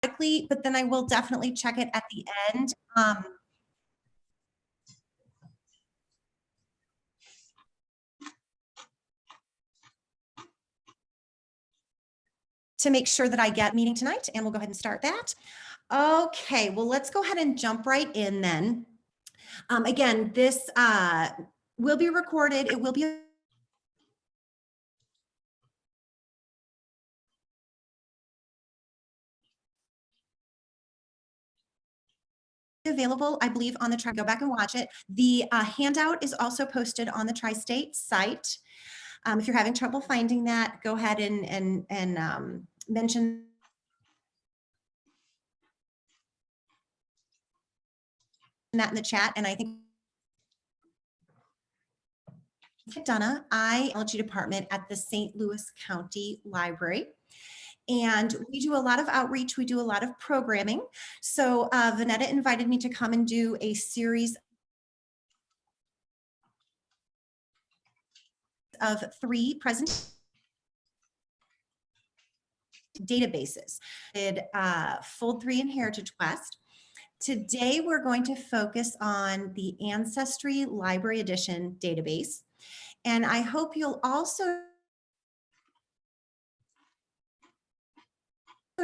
but then I will definitely check it at the end. To make sure that I get meeting tonight, and we'll go ahead and start that. Okay, well, let's go ahead and jump right in then. Again, this will be recorded. It will be available, I believe, on the Tri. Go back and watch it. The handout is also posted on the Tri-State site. If you're having trouble finding that, go ahead and mention that in the chat. And I think Donna, Biology Department at the St. Louis County Library. And we do a lot of outreach. We do a lot of programming. So Vanetta invited me to come and do a series of 3 present databases. Did Fold 3 and Heritage Quest. Today, we're going to focus on the Ancestry Library Edition database. And I hope you'll also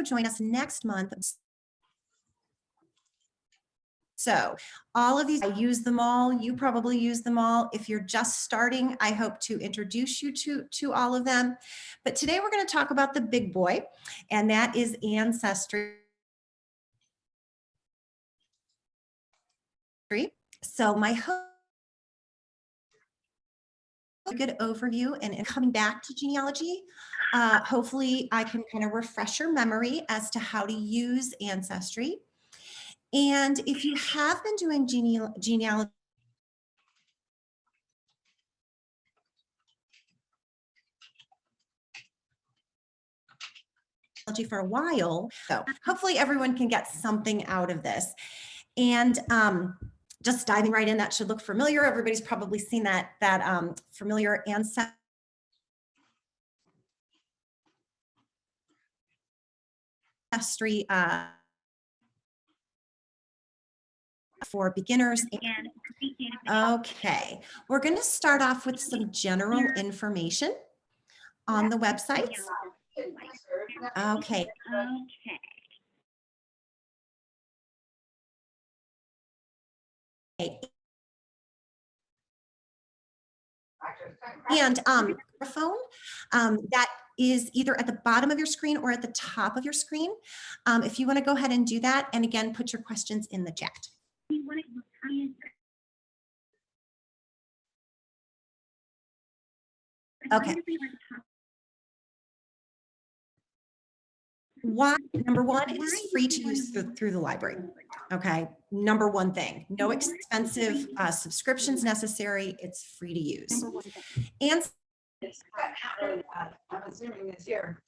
join us next month. So all of these, I use them all. You probably use them all. If you're just starting, I hope to introduce you to all of them. But today we're going to talk about the big boy, and that is Ancestry. So my hope, a good overview, and coming back to genealogy, hopefully I can kind of refresh your memory as to how to use Ancestry. And if you have been doing genealogy for a while, so hopefully everyone can get something out of this. And just diving right in, that should look familiar. Everybody's probably seen that familiar ancestry for beginners. Okay, we're going to start off with some general information on the websites. Okay. And phone that is either at the bottom of your screen or at the top of your screen. If you want to go ahead and do that, and again, put your questions in the chat. Okay. Number one, it is free to use through the library. Okay, number one thing, no expensive subscriptions necessary. It's free to use. And I'm assuming this year.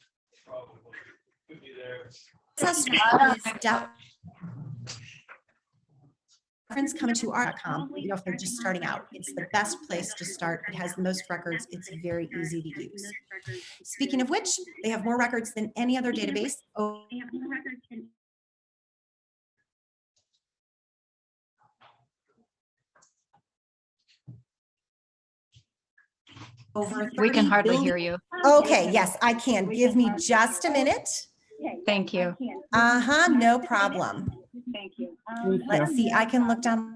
Friends come to our.com, you know, if they're just starting out, it's the best place to start. It has the most records. It's very easy to use. Speaking of which, they have more records than any other database. Over we can hardly hear you. Okay, yes, I can. Give me just a minute. Thank you. No problem. Thank you. Let's see, I can look down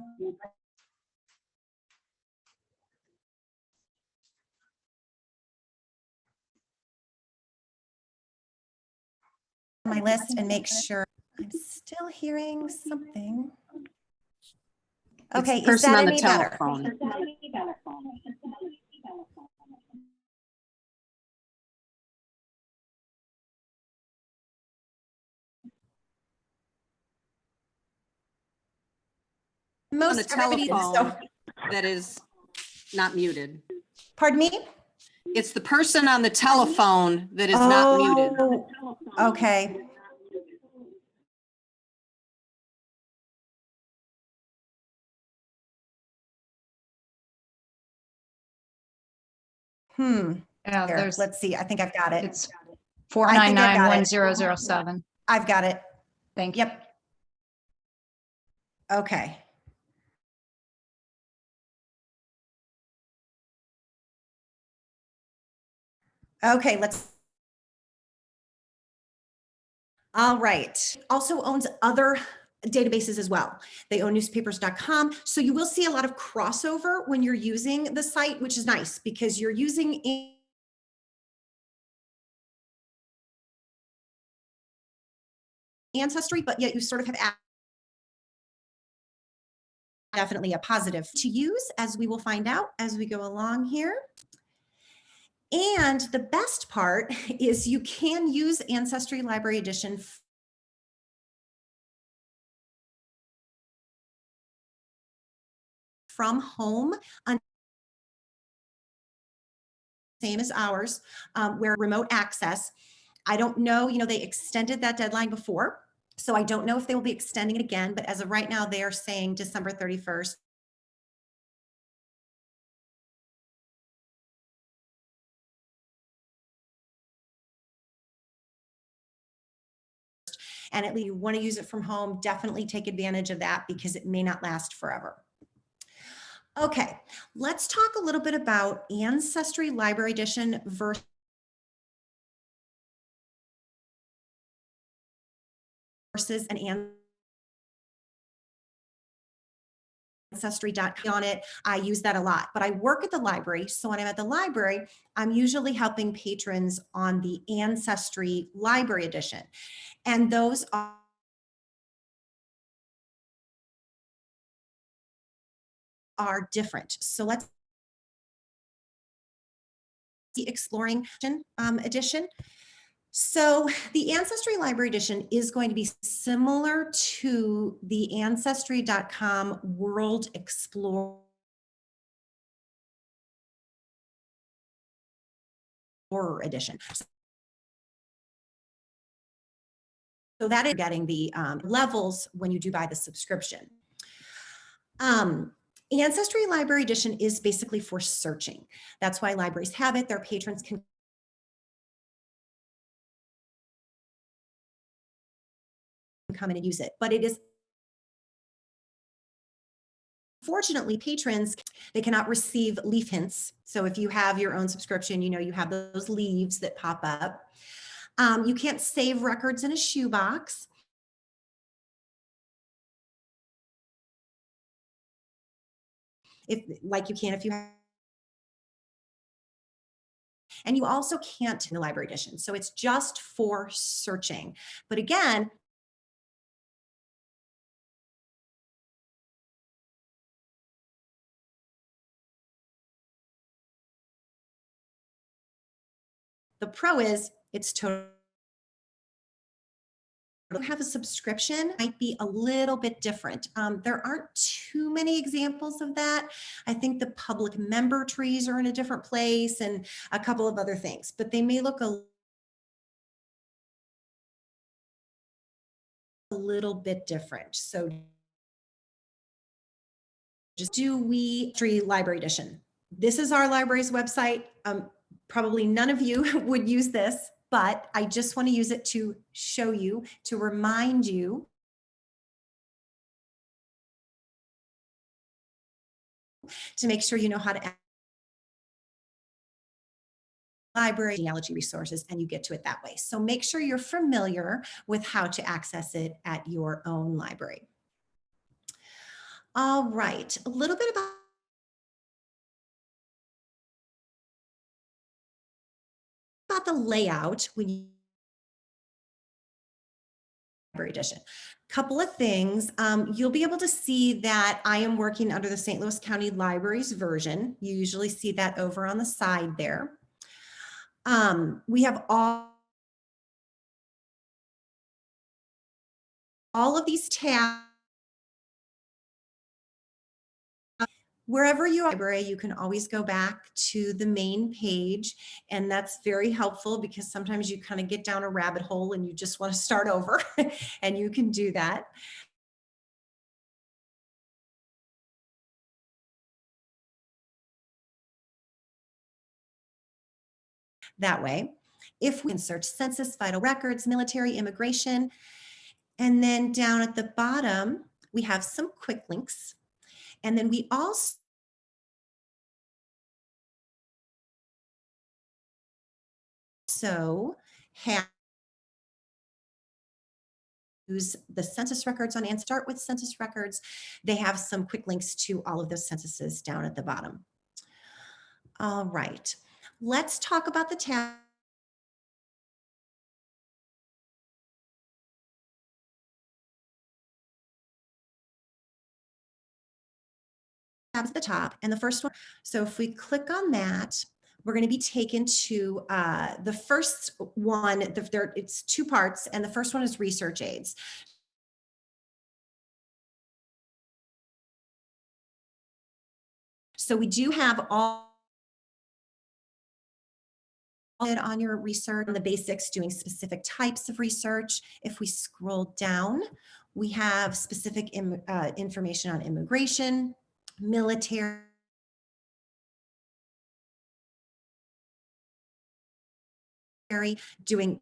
my list and make sure I'm still hearing something. Okay, is that any better? On a telephone that is not muted. Pardon me? It's the person on the telephone that is not muted. Okay. Yeah, Here, there's, let's see. I think I've got it. it's 499-1007. I've got it. Thank you. Yep. Okay. Okay, all right. Also owns other databases as well. They own newspapers.com. So you will see a lot of crossover when you're using the site, which is nice because you're using Ancestry, but yet you sort of have definitely a positive to use, as we will find out as we go along here. And the best part is you can use Ancestry Library Edition from home, same as ours, where remote access. I don't know, they extended that deadline before, so I don't know if they will be extending it again, but as of right now, they are saying December 31st. And at least you want to use it from home, definitely take advantage of that because it may not last forever. Okay, let's talk a little bit about Ancestry Library Edition versus an Ancestry.com on it. I use that a lot, but I work at the library. So when I'm at the library, I'm usually helping patrons on the Ancestry Library Edition. And those are different. So let's see exploring edition. So the Ancestry Library Edition is going to be similar to the Ancestry.com World Explorer Edition. So that is getting the levels when you do buy the subscription. Ancestry Library Edition is basically for searching. That's why libraries have it. Their patrons can come in and use it, but it is fortunately patrons, they cannot receive leaf hints. So if you have your own subscription, you have those leaves that pop up. You can't save records in a shoebox. Like you can if you have. And you also can't in the library edition. So it's just for searching. But again, the pro is it's totally have a subscription might be a little bit different. There aren't too many examples of that. I think the public member trees are in a different place and a couple of other things, but they may look a little bit different. So just Library Edition. This is our library's website. Probably none of you would use this, but I just want to use it to show you, to remind you to make sure you know how to library genealogy resources and you get to it that way. So make sure you're familiar with how to access it at your own library. All right, a little bit about the layout when you library edition. Couple of things. You'll be able to see that I am working under the St. Louis County Libraries version. You usually see that over on the side there. We have all of these tabs. Wherever you are library, you can always go back to the main page, and that's very helpful because sometimes you kind of get down a rabbit hole and you just want to start over, and you can do that. That way, if we can search census, vital records, military, immigration, And then down at the bottom, we have some quick links. And then we also have use the census records on and start with census records. They have some quick links to all of those censuses down at the bottom. All right, let's talk about the tabs at the top. And the first one, so if we click on that, we're going to be taken to the first one. It's two parts, and the first one is research aids. So we do have all on your research on the basics, doing specific types of research. If we scroll down, we have specific information on immigration, military, doing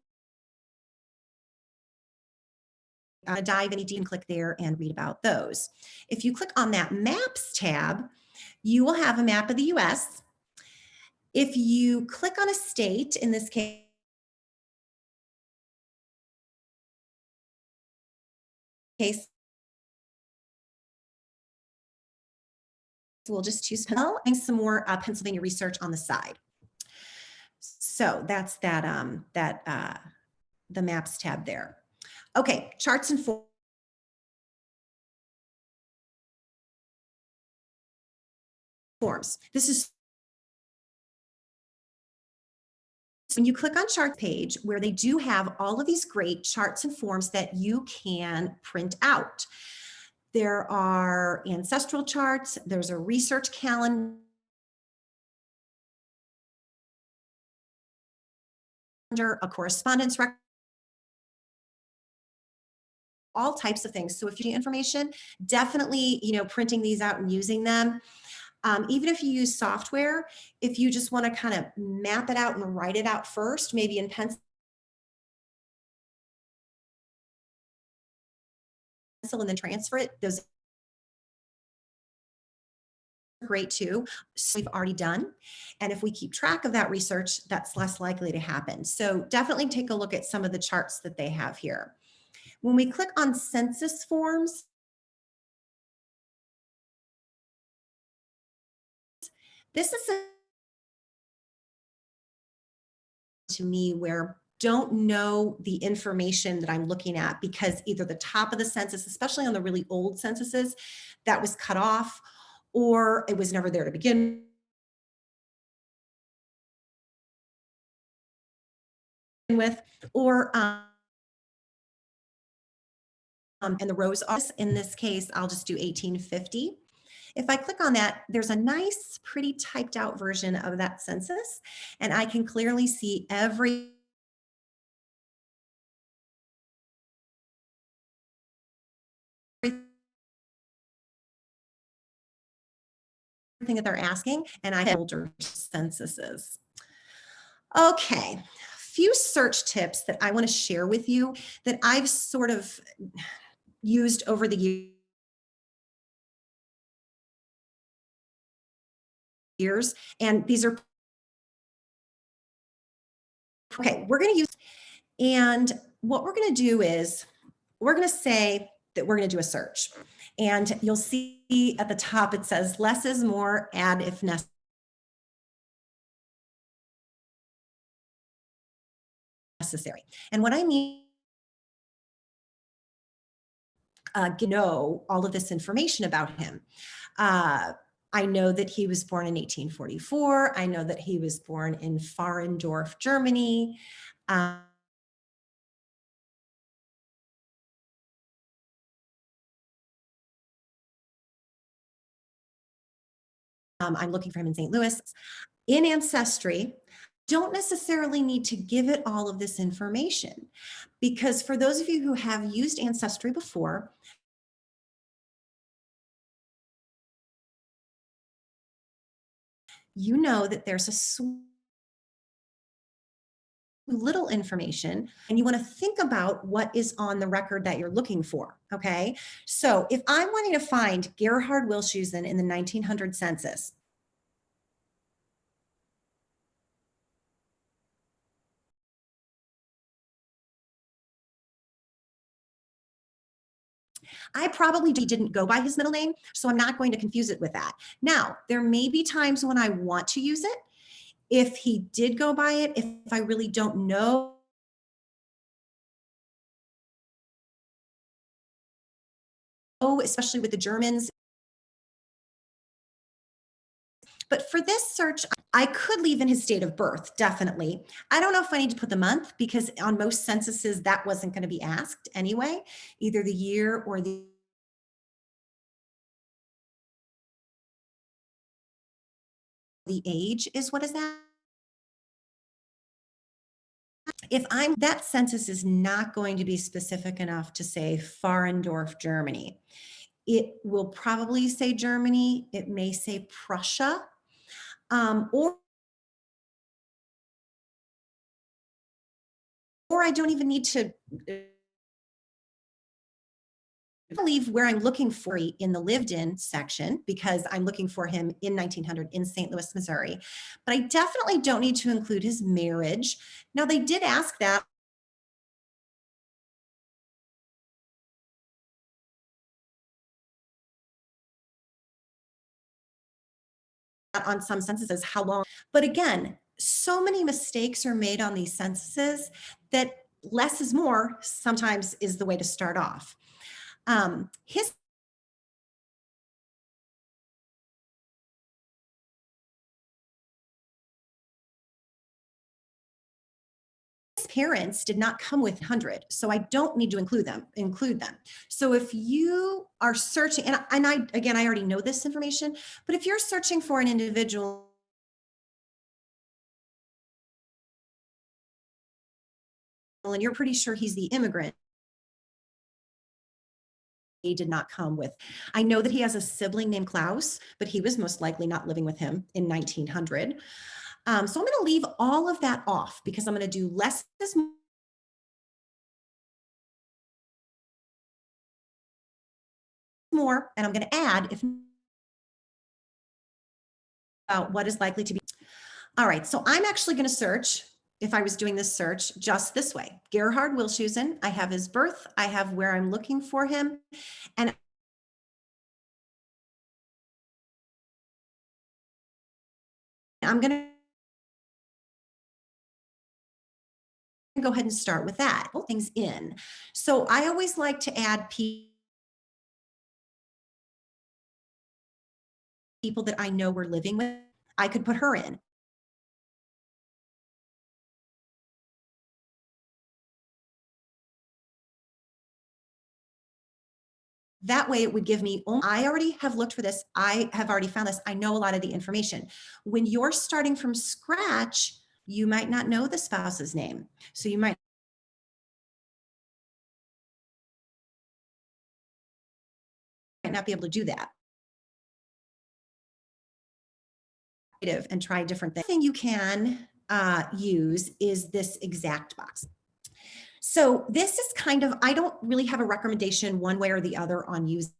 dive any deep and click there and read about those. If you click on that maps tab, you will have a map of the US. If you click on a state, in this case, we'll just choose and some more Pennsylvania research on the side. So that's that the maps tab there. Okay, charts and forms. This is when you click on chart page where they do have all of these great charts and forms that you can print out. There are ancestral charts, there's a research calendar, a correspondence record, all types of things. So if you need information, definitely, printing these out and using them. Even if you use software, if you just want to kind of map it out and write it out first, maybe in pencil and then transfer it, those are great too. So we've already done. And if we keep track of that research, that's less likely to happen. So definitely take a look at some of the charts that they have here. When we click on census forms, this is to me where don't know the information that I'm looking at because either the top of the census, especially on the really old censuses, that was cut off, or it was never there to begin with, or and the rows are, in this case, I'll just do 1850. If I click on that, there's a nice, pretty typed out version of that census, and I can clearly see everything that they're asking, and I have older censuses. Okay, few search tips that I want to share with you that I've sort of used over the years, and these are okay. We're going to use, and what we're going to do is we're going to say that we're going to do a search, and you'll see at the top it says less is more, add if necessary. And what I mean, know all of this information about him. I know that he was born in 1844. I know that he was born in Fahrendorf, Germany. I'm looking for him in St. Louis. In Ancestry, don't necessarily need to give it all of this information because for those of you who have used Ancestry before, you know that there's a little information and you want to think about what is on the record that you're looking for. Okay. So if I'm wanting to find Gerhard Wilshusen in the 1900 census, I probably didn't go by his middle name, so I'm not going to confuse it with that. Now, there may be times when I want to use it. If he did go by it, if I really don't know, especially with the Germans. But for this search, I could leave in his date of birth, definitely. I don't know if I need to put the month because on most censuses, that wasn't going to be asked anyway, either the year or the age is what is that. If that census is not going to be specific enough to say Fahrendorf, Germany. It will probably say Germany. It may say Prussia, or I don't even need to leave where I'm looking for in the lived in section because I'm looking for him in 1900 in St. Louis, Missouri. But I definitely don't need to include his marriage. Now, they did ask that on some censuses, how long, but again, so many mistakes are made on these censuses that less is more sometimes is the way to start off. His parents did not come with 100, so I don't need to include them. So if you are searching, and I already know this information, but if you're searching for an individual and you're pretty sure he's the immigrant, he did not come with. I know that he has a sibling named Klaus, but he was most likely not living with him in 1900. So I'm going to leave all of that off because I'm going to do less is more, and I'm going to add if about what is likely to be. All right, so I'm actually going to search, if I was doing this search, just this way. Gerhard Wilshusen, I have his birth, I have where I'm looking for him, and I'm going to go ahead and start with that. Put things in. So I always like to add people that I know we're living with. I could put her in. That way it would give me, I already have looked for this. I have already found this. I know a lot of the information. When you're starting from scratch, you might not know the spouse's name. So you might not be able to do that. And try different things. The thing you can use is this exact box. So this is kind of, I don't really have a recommendation one way or the other on using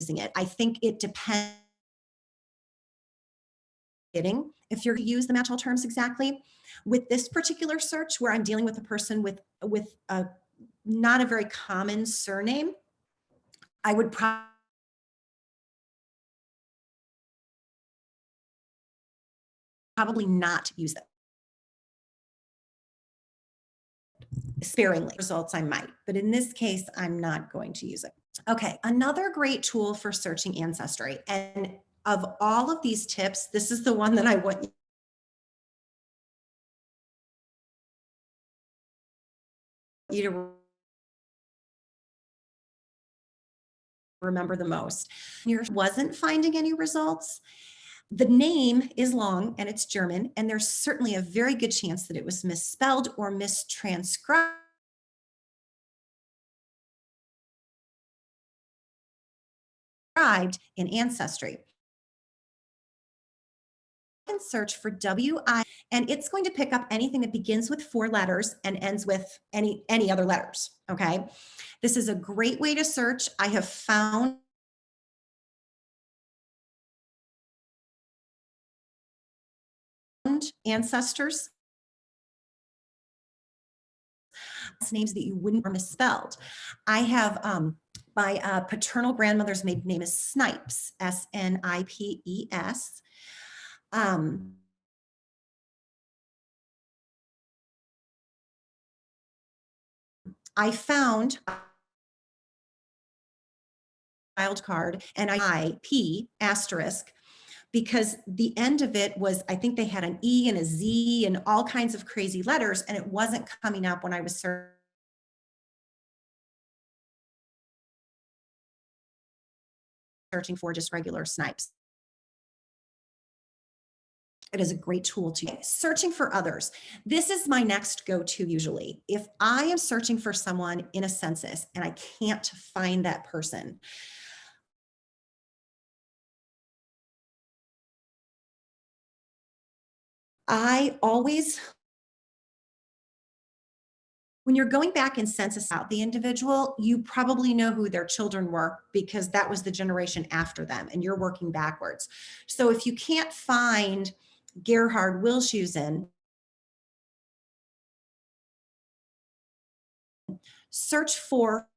it. I think it depends if you're to use the match all terms exactly. With this particular search where I'm dealing with a person with a not a very common surname, I would probably not use them. Sparingly. Results I might, but in this case, I'm not going to use it. Okay, another great tool for searching Ancestry, and of all of these tips, this is the one that I want you to remember the most. You wasn't finding any results. The name is long and it's German, and there's certainly a very good chance that it was misspelled or mistranscribed in Ancestry. can search for WI, and it's going to pick up anything that begins with 4 letters and ends with any other letters, okay? This is a great way to search. I have found ancestors names that you wouldn't are misspelled. I have my paternal grandmother's maiden name is Snipes, Snipes. I found a child card and IP asterisk because the end of it was, I think they had an E and a Z and all kinds of crazy letters, and it wasn't coming up when I was searching for just regular Snipes. It is a great tool to use. Searching for others. This is my next go-to usually. If I am searching for someone in a census and I can't find that person, I always, when you're going back and census out the individual, you probably know who their children were because that was the generation after them and you're working backwards. So if you can't find Gerhard Wilshusen, search for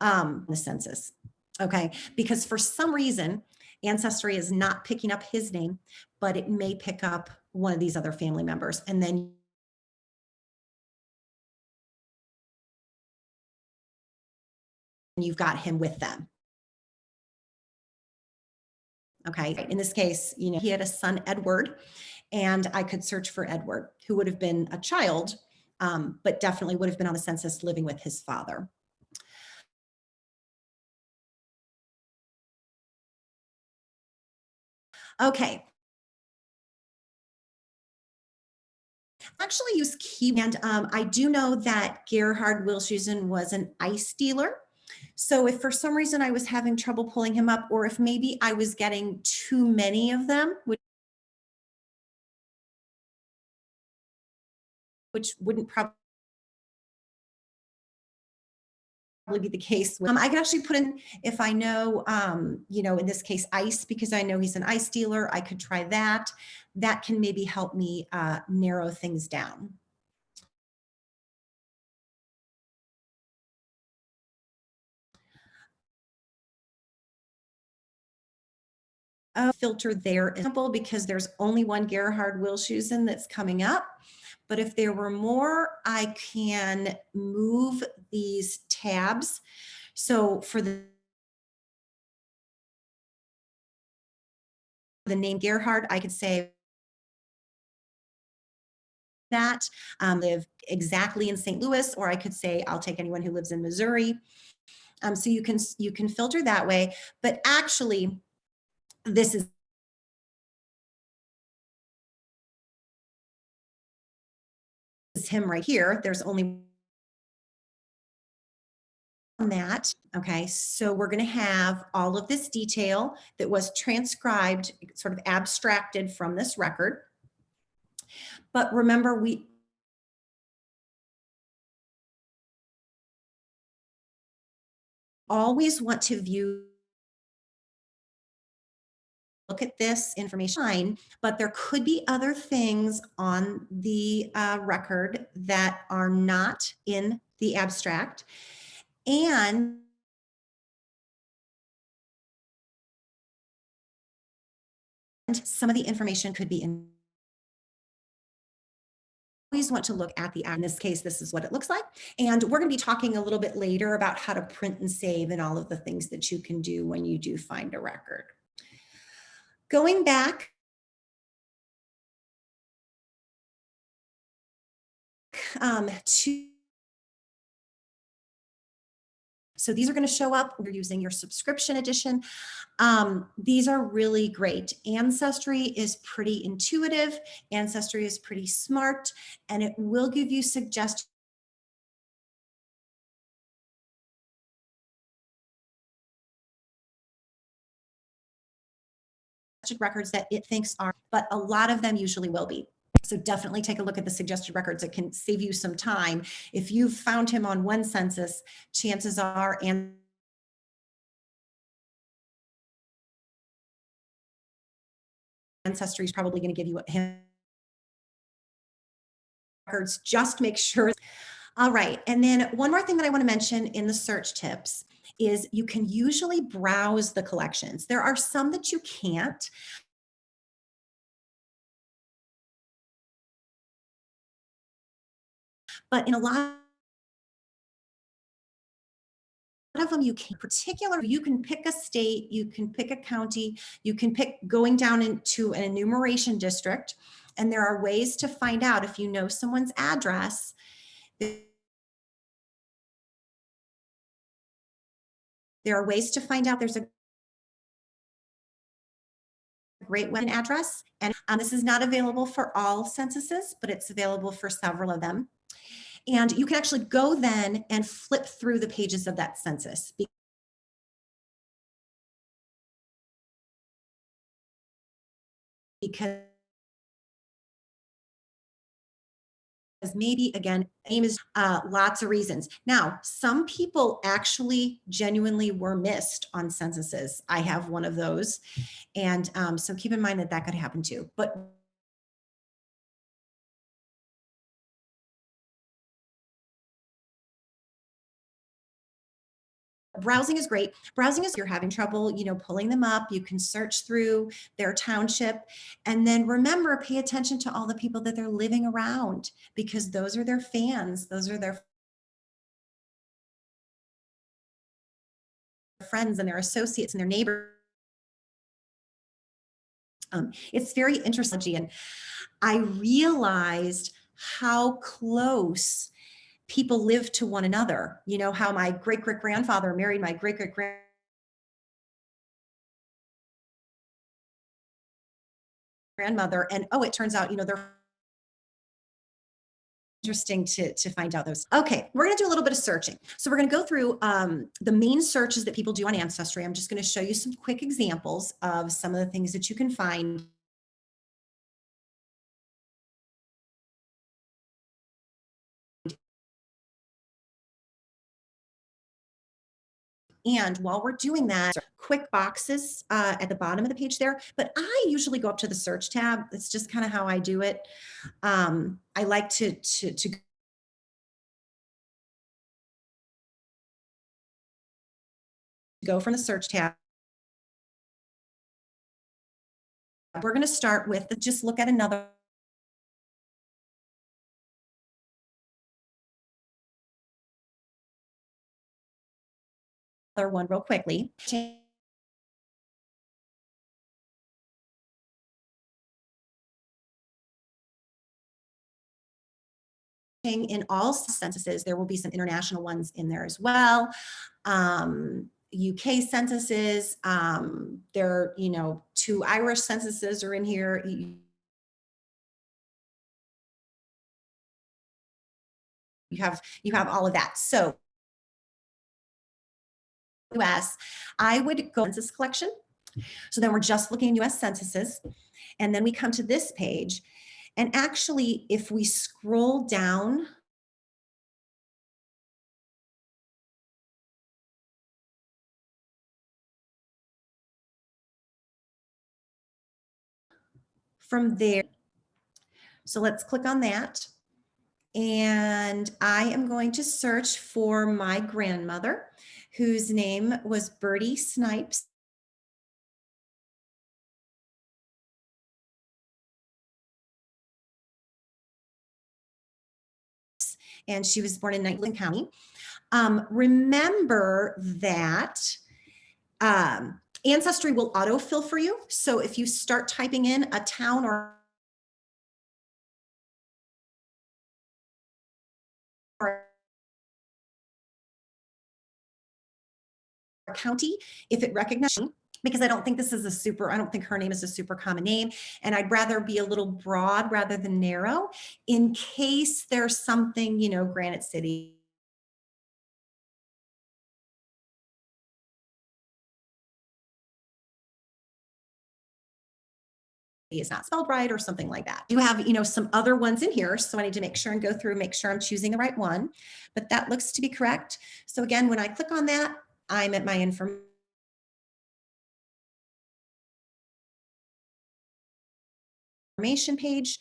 the census, okay? Because for some reason, Ancestry is not picking up his name, but it may pick up one of these other family members. And then you've got him with them. Okay, in this case, you know, he had a son, Edward, and I could search for Edward, who would have been a child, but definitely would have been on the census living with his father. Okay. Actually use key, and I do know that Gerhard Wilshusen was an ice dealer. So if for some reason I was having trouble pulling him up, or if maybe I was getting too many of them, which wouldn't probably be the case. I can actually put in, if I know, you know, in this case, ice, because I know he's an ice dealer, I could try that. That can maybe help me narrow things down. Filter there is simple because there's only one Gerhard Wilshusen that's coming up. But if there were more, I can move these tabs. So for the name Gerhard, I could say that live exactly in St. Louis, or I could say I'll take anyone who lives in Missouri. So you can filter that way. But actually, this is him right here. There's only on that. Okay, so we're going to have all of this detail that was transcribed, sort of abstracted from this record. But remember, we always want to look at this information, but there could be other things on the record that are not in the abstract. And some of the information could be in. Always want to look at the, in this case, this is what it looks like. And we're going to be talking a little bit later about how to print and save and all of the things that you can do when you do find a record. Going back to, so these are going to show up. We're using your subscription edition. These are really great. Ancestry is pretty intuitive. Ancestry is pretty smart, and it will give you suggestions records that it thinks are, but a lot of them usually will be. So definitely take a look at the suggested records. It can save you some time. If you've found him on one census, chances are Ancestry is probably going to give you him records. Just make sure. All right. And then one more thing that I want to mention in the search tips is you can usually browse the collections. There are some that you can't. But in a lot of them you can, particular, you can pick a state, you can pick a county, you can pick going down into an enumeration district, and there are ways to find out if you know someone's address. There are ways to find out. There's a great web address, and this is not available for all censuses, but it's available for several of them. And you can actually go then and flip through the pages of that census, because maybe, again, aim is lots of reasons. Now, some people actually genuinely were missed on censuses. I have one of those. And so keep in mind that that could happen too. But browsing is great. Browsing is, if you're having trouble, pulling them up, you can search through their township. And then remember, pay attention to all the people that they're living around, because those are their fans. Those are their friends and their associates and their neighbors. It's very interesting. And I realized how close people live to one another. You know, how my great-great-grandfather married my great-great-grandmother. And it turns out, they're interesting to find out those. Okay, we're going to do a little bit of searching. So we're going to go through the main searches that people do on Ancestry. I'm just going to show you some quick examples of some of the things that you can find. And while we're doing that, quick boxes at the bottom of the page there, but I usually go up to the search tab. It's just kind of how I do it. I like to go from the search tab. We're going to start with, just look at another one real quickly. In all censuses, there will be some international ones in there as well. UK censuses, there, 2 Irish censuses are in here. You have all of that. So US, I would go census collection. So then we're just looking at US censuses. And then we come to this page. And actually, if we scroll down from there, so let's click on that. And I am going to search for my grandmother, whose name was Bertie Snipes. And she was born in Nicholson County. Remember that Ancestry will autofill for you. So if you start typing in a town or a county, if it recognizes, because I don't think her name is a super common name. And I'd rather be a little broad rather than narrow in case there's something, Granite City, is not spelled right or something like that. You have, some other ones in here. So I need to make sure and go through, make sure I'm choosing the right one, but that looks to be correct. So again, when I click on that, I'm at my information page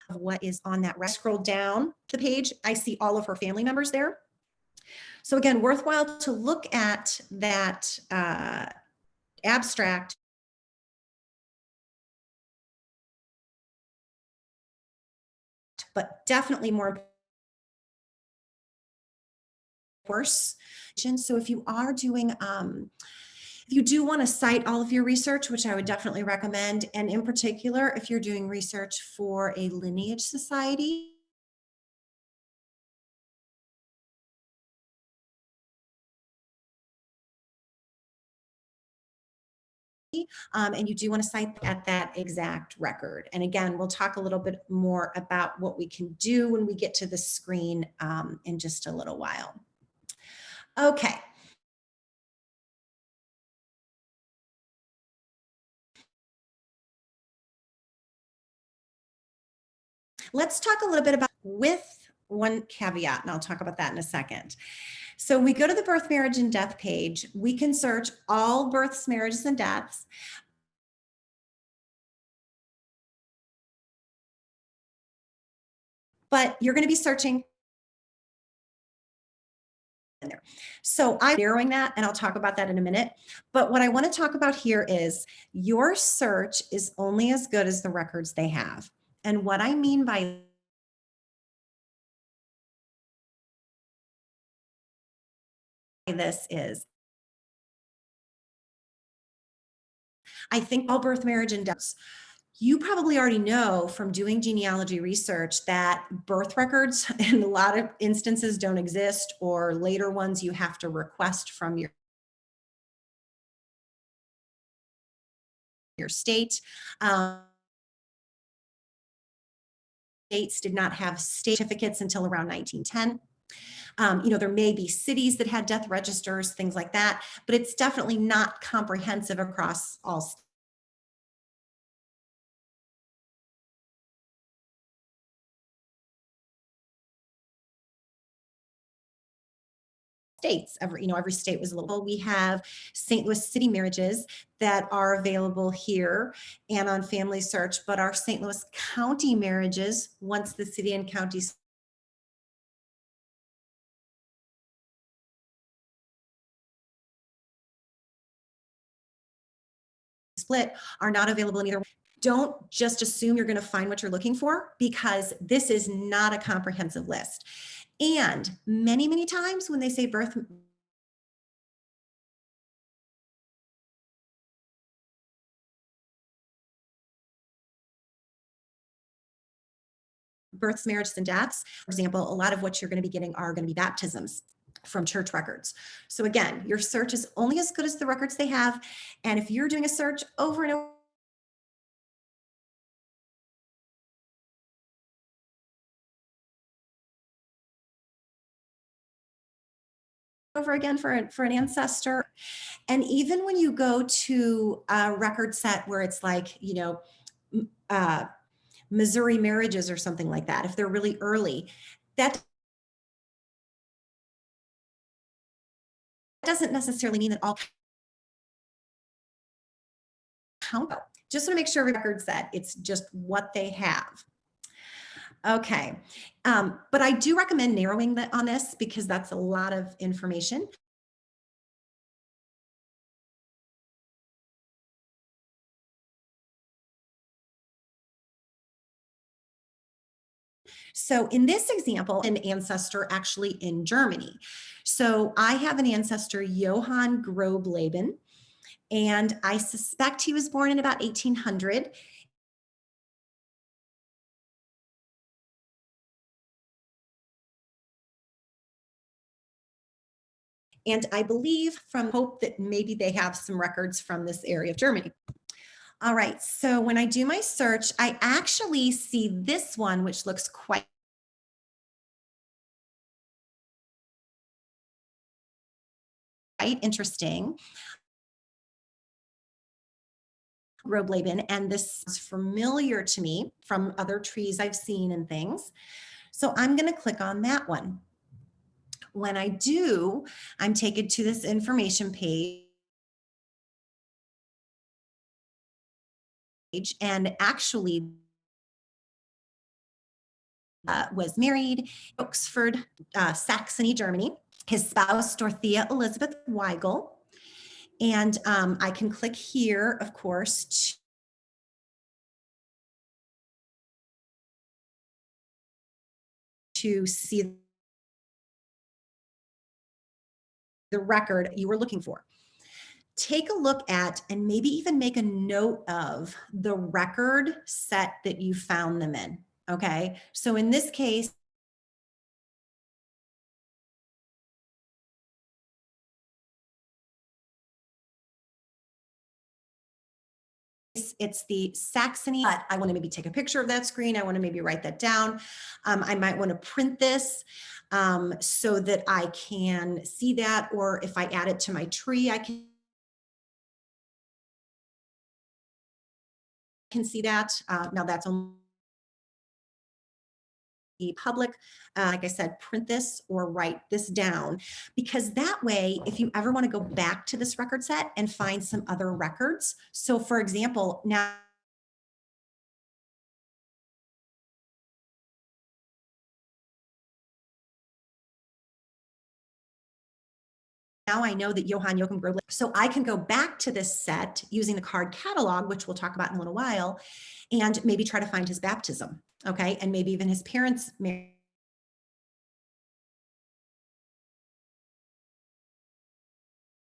of what is on that. Scroll down the page, I see all of her family members there. So again, worthwhile to look at that abstract but definitely more course. So if you are doing, if you do want to cite all of your research, which I would definitely recommend, and in particular, if you're doing research for a lineage society, and you do want to cite at that exact record. And again, we'll talk a little bit more about what we can do when we get to the screen in just a little while. Okay. Let's talk a little bit about with one caveat, and I'll talk about that in a second. So when we go to the birth, marriage, and death page, we can search all births, marriages, and deaths. But you're going to be searching in there. So I'm narrowing that, and I'll talk about that in a minute. But what I want to talk about here is your search is only as good as the records they have. And what I mean by this is, I think all birth, marriage, and deaths. You probably already know from doing genealogy research that birth records in a lot of instances don't exist, or later ones you have to request from your state. States did not have state certificates until around 1910. There may be cities that had death registers, things like that, but it's definitely not comprehensive across all states. Every state was a little. We have St. Louis city marriages that are available here and on Family Search, but our St. Louis County marriages, once the city and county split, are not available in either. Don't just assume you're going to find what you're looking for, because this is not a comprehensive list. And many, many times when they say births, marriages, and deaths, for example, a lot of what you're going to be getting are going to be baptisms from church records. So again, your search is only as good as the records they have. And if you're doing a search over and over again for an ancestor, and even when you go to a record set where it's like, Missouri marriages or something like that, if they're really early, that doesn't necessarily mean that all count. Just want to make sure every record set, it's just what they have. Okay. But I do recommend narrowing on this, because that's a lot of information. So in this example, an ancestor actually in Germany. So I have an ancestor, Johann Grobleben, and I suspect he was born in about 1800. And I believe, from hope that maybe they have some records from this area of Germany. All right, so when I do my search, I actually see this one, which looks quite interesting. Groblaben, and this is familiar to me from other trees I've seen and things. So I'm going to click on that one. When I do, I'm taken to this information page. And actually was married, Oxford, Saxony, Germany. His spouse, Dorothea Elizabeth Weigel. And I can click here, of course, to see the record you were looking for. Take a look at and maybe even make a note of the record set that you found them in. Okay, so in this case, it's the Saxony, but I want to maybe take a picture of that screen. I want to maybe write that down. I might want to print this so that I can see that, or if I add it to my tree, I can see that. Now that's only public. Like I said, print this or write this down, because that way, if you ever want to go back to this record set and find some other records. So for example, now I know that Joachim Grobler, so I can go back to this set using the card catalog, which we'll talk about in a little while, and maybe try to find his baptism, okay? And maybe even his parents'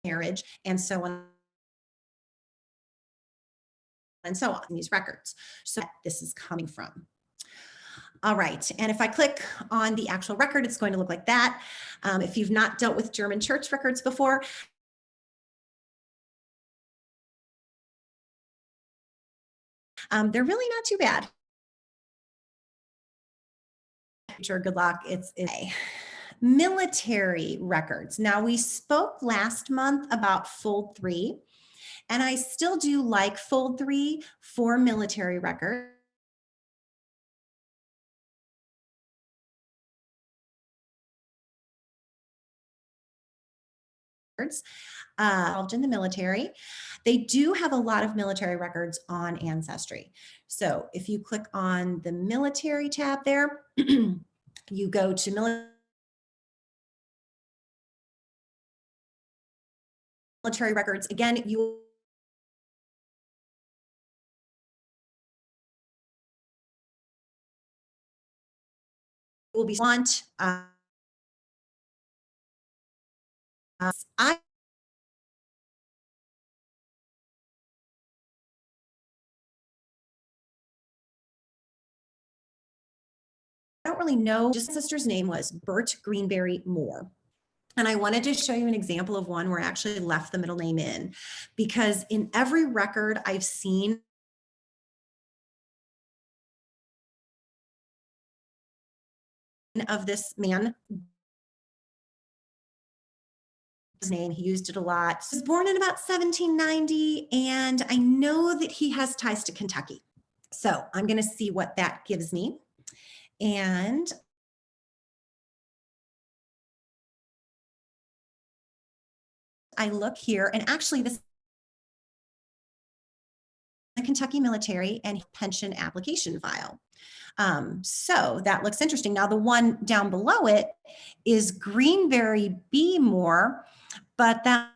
marriage, and so on and so on, in these records. So this is coming from. All right, and if I click on the actual record, it's going to look like that. If you've not dealt with German church records before, they're really not too bad. Good luck. It's military records. Now, we spoke last month about fold 3, and I still do like fold 3 for military records. Involved in the military. They do have a lot of military records on Ancestry. So if you click on the military tab there, you go to military records. Again, you will be want. I don't really know. Just sister's name was Bert Greenberry Moore. And I wanted to show you an example of one where I actually left the middle name in, because in every record I've seen of this man, his name, he used it a lot. He was born in about 1790, and I know that he has ties to Kentucky. So I'm going to see what that gives me. And I look here, and actually this the Kentucky military and pension application file. So that looks interesting. Now the one down below it is Greenberry B. Moore, but that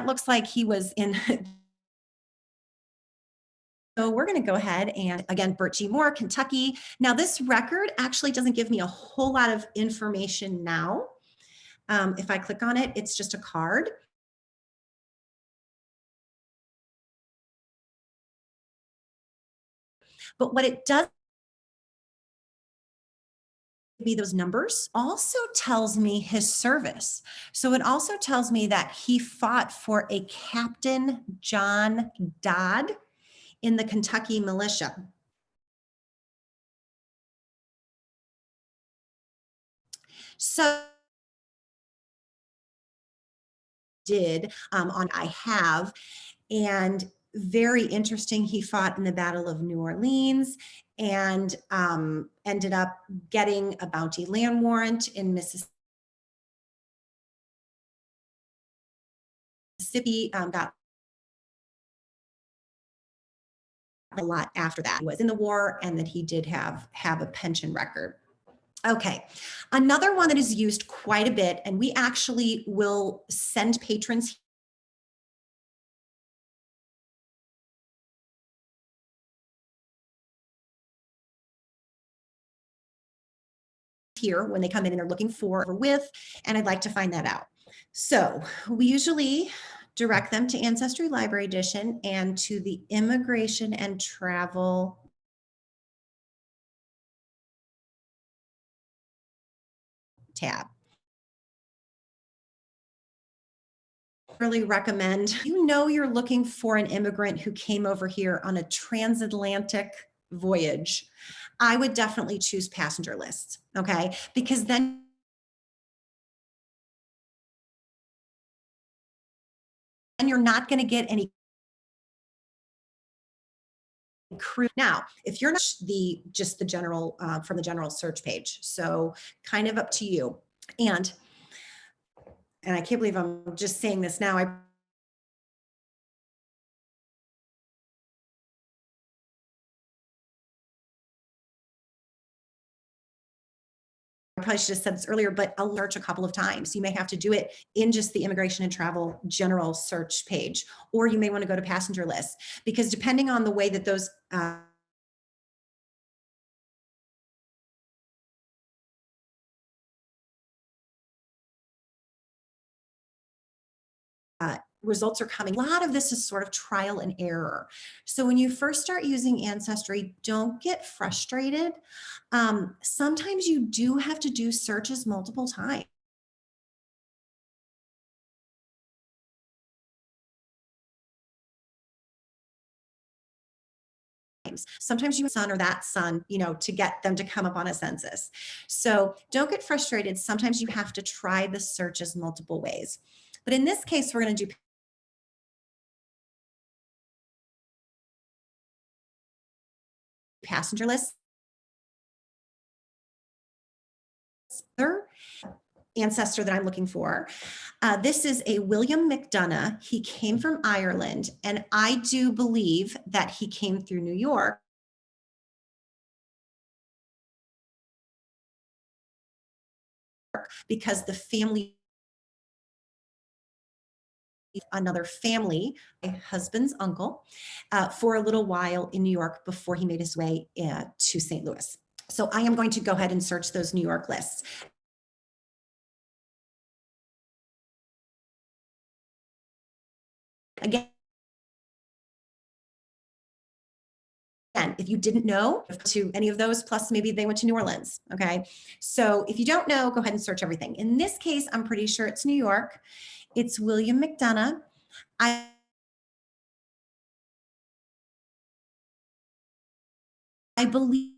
looks like he was in. So we're going to go ahead and, again, Bert G. Moore, Kentucky. Now this record actually doesn't give me a whole lot of information now. If I click on it, it's just a card. But what it does be those numbers also tells me his service. So it also tells me that he fought for a Captain John Dodd in the Kentucky militia. So did on I Have. And very interesting, he fought in the Battle of New Orleans and ended up getting a bounty land warrant in Mississippi, got a lot after that. He was in the war, and that he did have a pension record. Okay, another one that is used quite a bit, and we actually will send patrons here when they come in and they're looking for with, and I'd like to find that out. So we usually direct them to Ancestry Library Edition and to the Immigration and Travel tab. Really recommend, you're looking for an immigrant who came over here on a transatlantic voyage, I would definitely choose passenger lists, okay? Because then you're not going to get any crew. Now, if you're not just the general from the general search page, so kind of up to you. And I can't believe I'm just saying this now. I probably should have said this earlier, but I'll search a couple of times. You may have to do it in just the Immigration and Travel general search page, or you may want to go to passenger lists, because depending on the way that those results are coming. A lot of this is sort of trial and error. So when you first start using Ancestry, don't get frustrated. Sometimes you do have to do searches multiple times. Sometimes you son or that son, to get them to come up on a census. So don't get frustrated. Sometimes you have to try the searches multiple ways. But in this case, we're going to do passenger lists. Ancestor that I'm looking for. This is a William McDonough. He came from Ireland, and I do believe that he came through New York because the family, another family, my husband's uncle, for a little while in New York before he made his way to St. Louis. So I am going to go ahead and search those New York lists. Again, if you didn't know to any of those, plus maybe they went to New Orleans, okay? So if you don't know, go ahead and search everything. In this case, I'm pretty sure it's New York. It's William McDonough. I believe,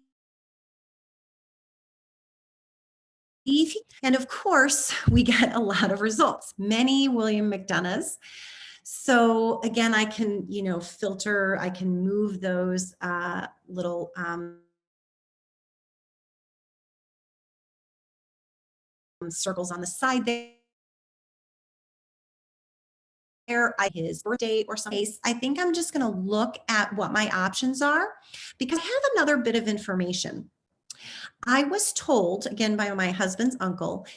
and of course, we get a lot of results, many William McDonoughs. So again, I can, filter, I can move those little circles on the side there. His birthday or some case. I think I'm just going to look at what my options are, because I have another bit of information. I was told, again, by my husband's uncle,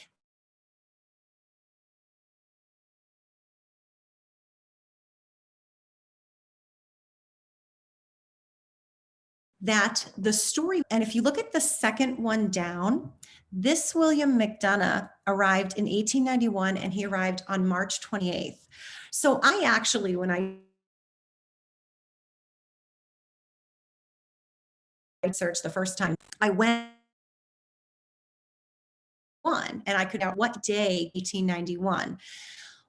that the story, and if you look at the second one down, this William McDonough arrived in 1891, and he arrived on March 28th. So I actually, when I searched the first time, I went on and I could out what day 1891.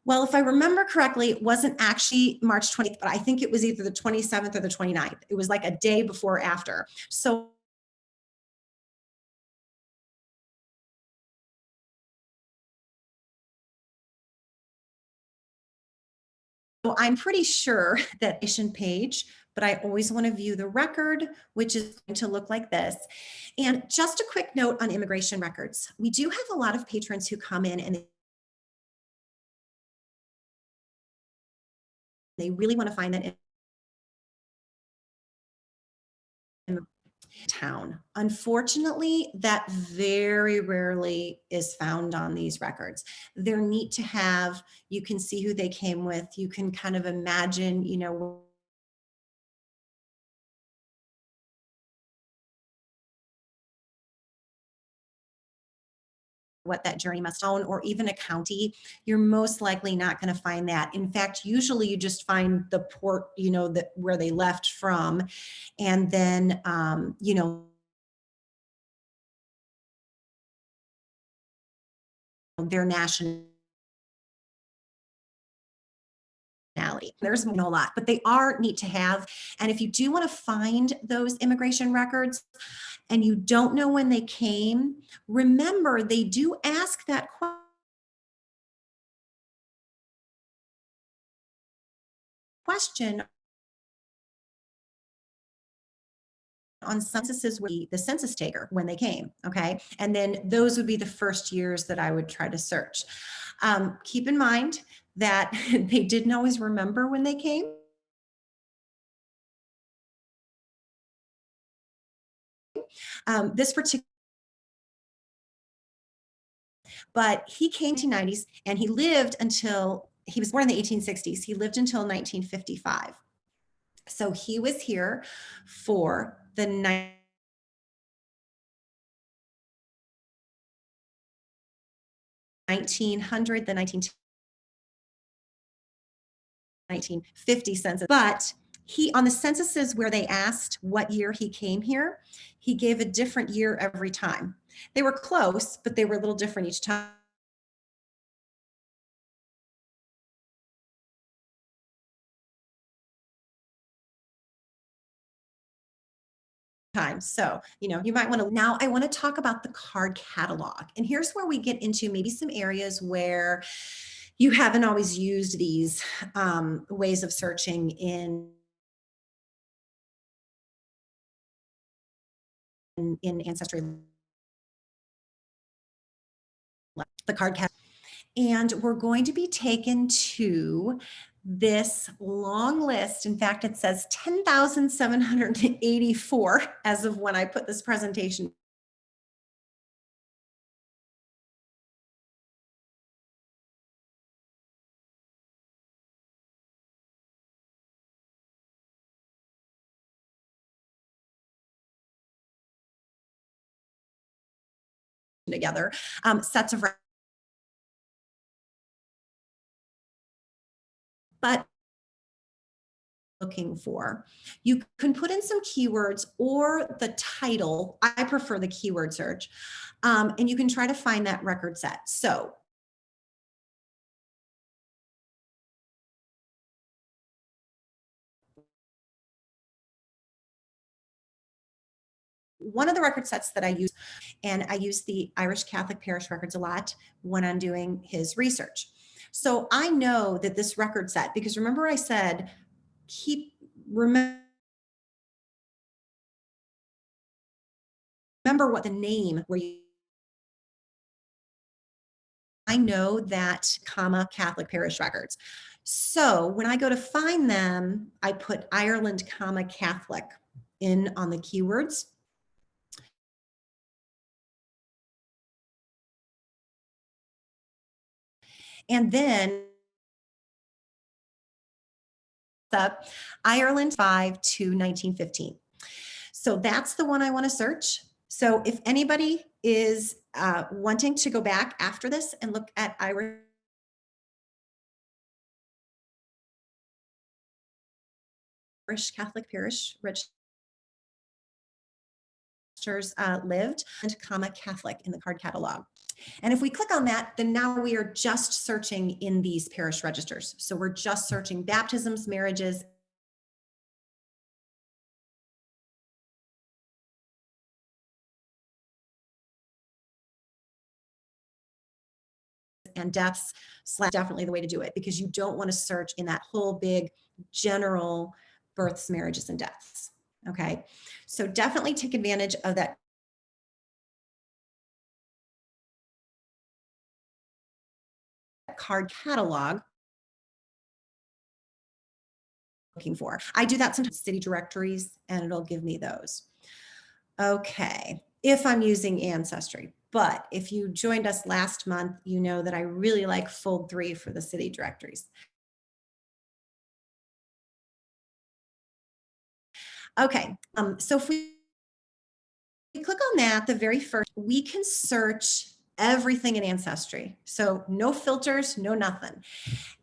Well, if I remember correctly, it wasn't actually March 20th, but I think it was either the 27th or the 29th. It was like a day before or after. So So I'm pretty sure that nation page, but I always want to view the record, which is going to look like this. And just a quick note on immigration records. We do have a lot of patrons who come in and they really want to find that in town. Unfortunately, that very rarely is found on these records. They're neat to have. You can see who they came with. You can kind of imagine, what that journey must own, or even a county. You're most likely not going to find that. In fact, usually you just find the port, that where they left from, and then their nationality. There's a lot, but they are neat to have. And if you do want to find those immigration records and you don't know when they came, remember they do ask that question on censuses with the census taker when they came, okay? And then those would be the first years that I would try to search. Keep in mind that they didn't always remember when they came. This particular, but he came to 90s and he lived until, he was born in the 1860s. He lived until 1955. So he was here for the 1900, the 1950 census. But he, on the censuses where they asked what year he came here, he gave a different year every time. They were close, but they were a little different each time. So, you might want to, now I want to talk about the card catalog. And here's where we get into maybe some areas where you haven't always used these ways of searching in Ancestry, the card catalog. And we're going to be taken to this long list. In fact, it says 10,784 as of when I put this presentation together, sets of, but looking for. You can put in some keywords or the title. I prefer the keyword search. And you can try to find that record set. So one of the record sets that I use, and I use the Irish Catholic parish records a lot when I'm doing his research. So I know that this record set, because remember I said, remember what the name where you, I know that Catholic parish records. So when I go to find them, I put Ireland, Catholic in on the keywords. And then up Ireland 5 to 1915. So that's the one I want to search. So if anybody is wanting to go back after this and look at Irish Catholic parish registers lived and Catholic in the card catalog. And if we click on that, then now we are just searching in these parish registers. So we're just searching baptisms, marriages, and deaths / definitely the way to do it, because you don't want to search in that whole big general births, marriages, and deaths. Okay, so definitely take advantage of that card catalog looking for. I do that sometimes city directories and it'll give me those. Okay, if I'm using Ancestry, but if you joined us last month, you know that I really like Fold 3 for the city directories. Okay, so if we click on that, the very first, we can search everything in Ancestry. So no filters, no nothing.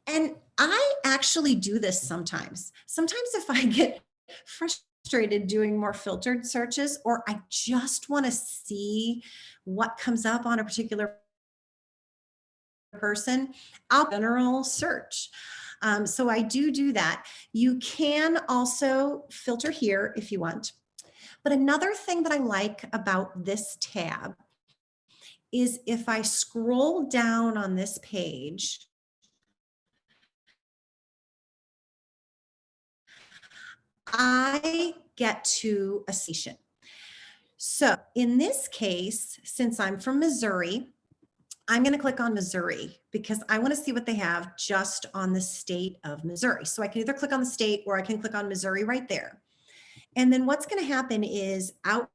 And I actually do this sometimes. Sometimes if I get frustrated doing more filtered searches, or I just want to see what comes up on a particular person, I'll general search. So I do that. You can also filter here if you want. But another thing that I like about this tab is if I scroll down on this page, I get to a station. So in this case, since I'm from Missouri, I'm going to click on Missouri because I want to see what they have just on the state of Missouri. So I can either click on the state or I can click on Missouri right there. And then what's going to happen is out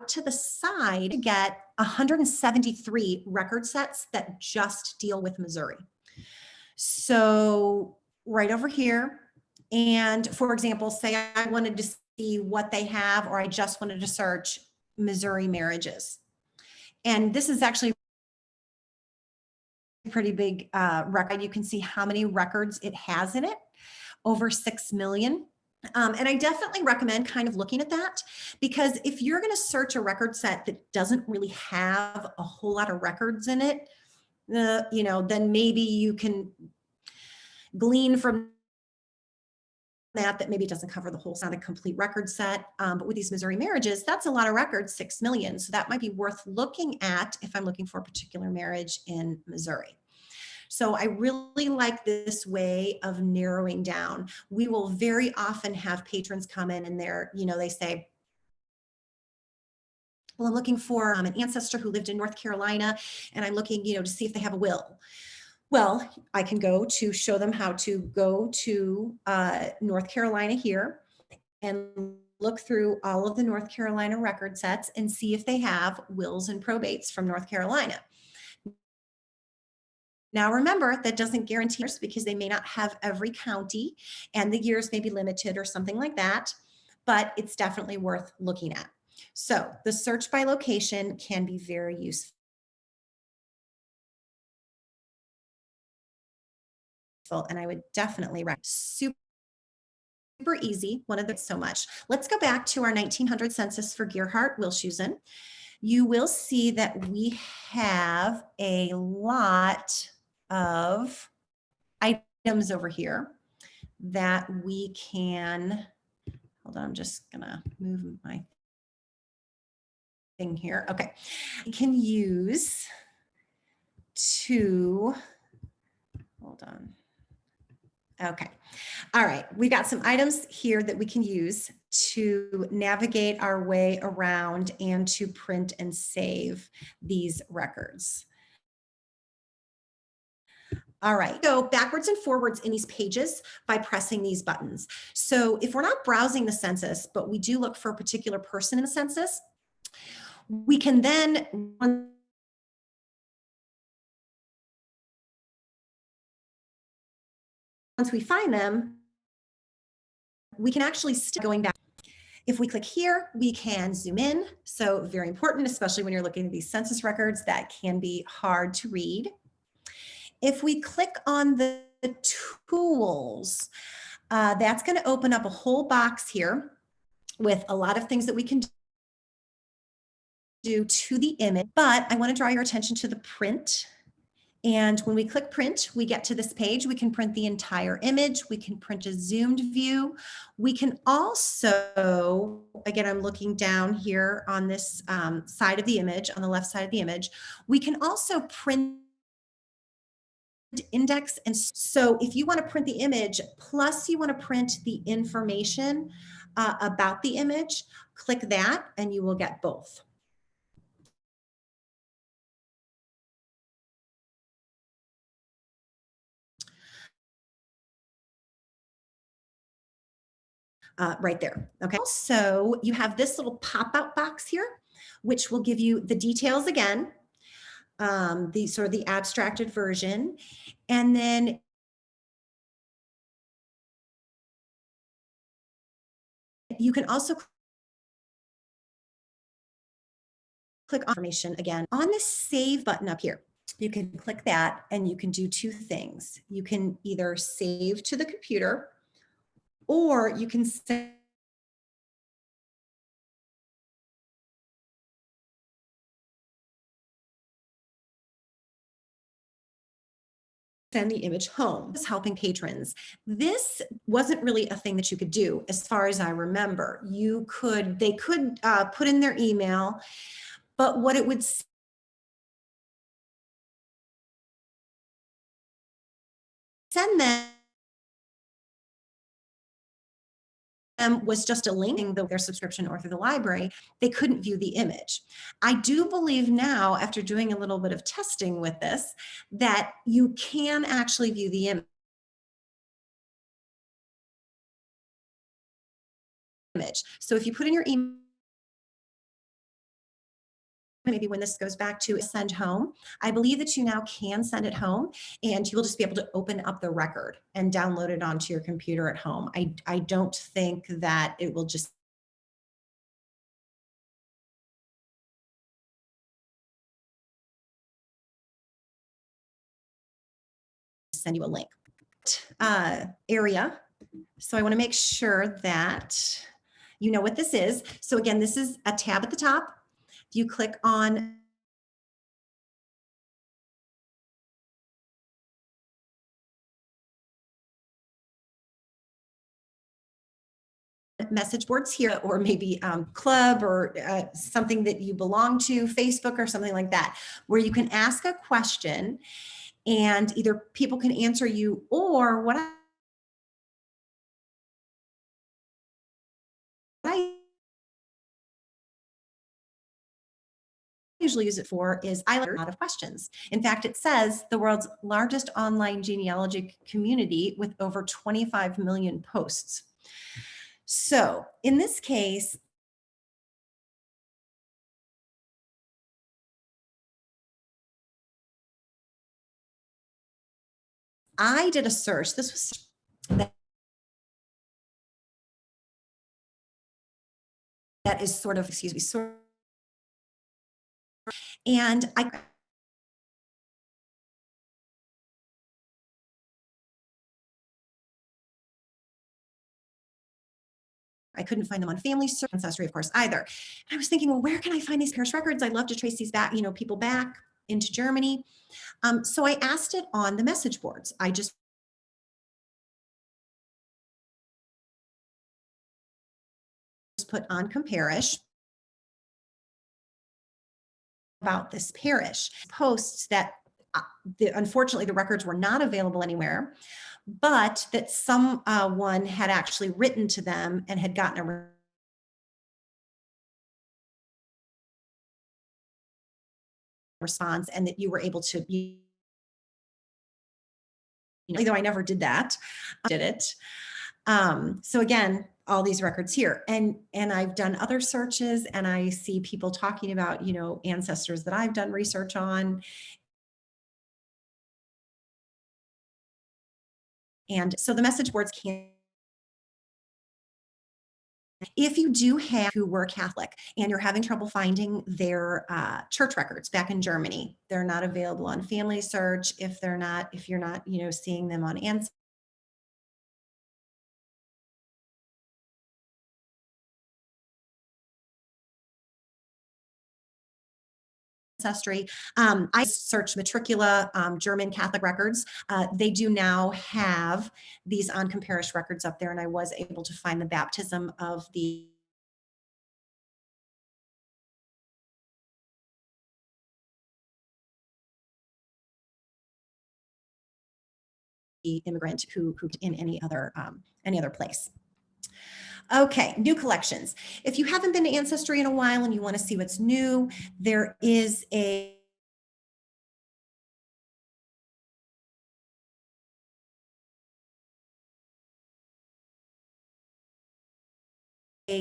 to the side, you get 173 record sets that just deal with Missouri. So right over here, and for example, say I wanted to see what they have, or I just wanted to search Missouri marriages. And this is actually a pretty big record. You can see how many records it has in it, over 6 million. And I definitely recommend kind of looking at that, because if you're going to search a record set that doesn't really have a whole lot of records in it, then maybe you can glean from that maybe it doesn't cover the whole, not a complete record set. But with these Missouri marriages, that's a lot of records, 6 million. So that might be worth looking at if I'm looking for a particular marriage in Missouri. So I really like this way of narrowing down. We will very often have patrons come in and they say, well, I'm looking for an ancestor who lived in North Carolina, and I'm looking, to see if they have a will. Well, I can go to show them how to go to North Carolina here and look through all of the North Carolina record sets and see if they have wills and probates from North Carolina. Now, remember, that doesn't guarantee because they may not have every county and the years may be limited or something like that, but it's definitely worth looking at. So the search by location can be very useful. And I would definitely recommend. Super easy, one of the so much. Let's go back to our 1900 census for Gerhard Wilshusen. You will see that we have a lot of items over here that we can, hold on, I'm just gonna move my thing here. Okay, we can use to, hold on. Okay. All right. We got some items here that we can use to navigate our way around and to print and save these records. All right, go backwards and forwards in these pages by pressing these buttons. So if we're not browsing the census, but we do look for a particular person in the census, we can then, once we find them, we can actually start going back. If we click here, we can zoom in. So very important, especially when you're looking at these census records that can be hard to read. If we click on the tools, that's going to open up a whole box here with a lot of things that we can do to the image, but I want to draw your attention to the print. And when we click print, we get to this page. We can print the entire image. We can print a zoomed view. We can also, again, I'm looking down here on this side of the image, on the left side of the image. We can also print index. And so if you want to print the image, plus you want to print the information about the image, click that and you will get both. Right there. Okay. So you have this little pop-out box here, which will give you the details again, the sort of the abstracted version. And then you can also click on information again on the save button up here. You can click that and you can do two things. You can either save to the computer or you can send the image home. It's helping patrons. This wasn't really a thing that you could do as far as I remember. They could put in their email, but what it would send them was just a link to their subscription or through the library. They couldn't view the image. I do believe now, after doing a little bit of testing with this, that you can actually view the image. So if you put in your email, maybe when this goes back to send home, I believe that you now can send it home and you'll just be able to open up the record and download it onto your computer at home. I don't think that it will just send you a link. Area. So I want to make sure that you know what this is. So again, this is a tab at the top. If you click on message boards here, or maybe club or something that you belong to, Facebook or something like that, where you can ask a question and either people can answer you, or what I usually use it for is I learn a lot of questions. In fact, it says the world's largest online genealogy community with over 25 million posts. So in this case, I did a search. This was that is sort of, excuse me, sort, and I couldn't find them on family search, Ancestry, of course, either. And I was thinking, well, where can I find these parish records? I'd love to trace these back, people back into Germany. So I asked it on the message boards. I just put on Comparish about this parish. Posts that unfortunately the records were not available anywhere, but that someone had actually written to them and had gotten a response, and that you were able to, though I never did that, I did it. So again, all these records here, and I've done other searches, and I see people talking about, ancestors that I've done research on. And so the message boards can, if you do have who were Catholic and you're having trouble finding their church records back in Germany, they're not available on Family Search. If you're not, seeing them on Ancestry. I searched matricula, German Catholic records. They do now have these on Comparish records up there, and I was able to find the baptism of the immigrant who in any other place. Okay, new collections. If you haven't been to Ancestry in a while and you want to see what's new, there is a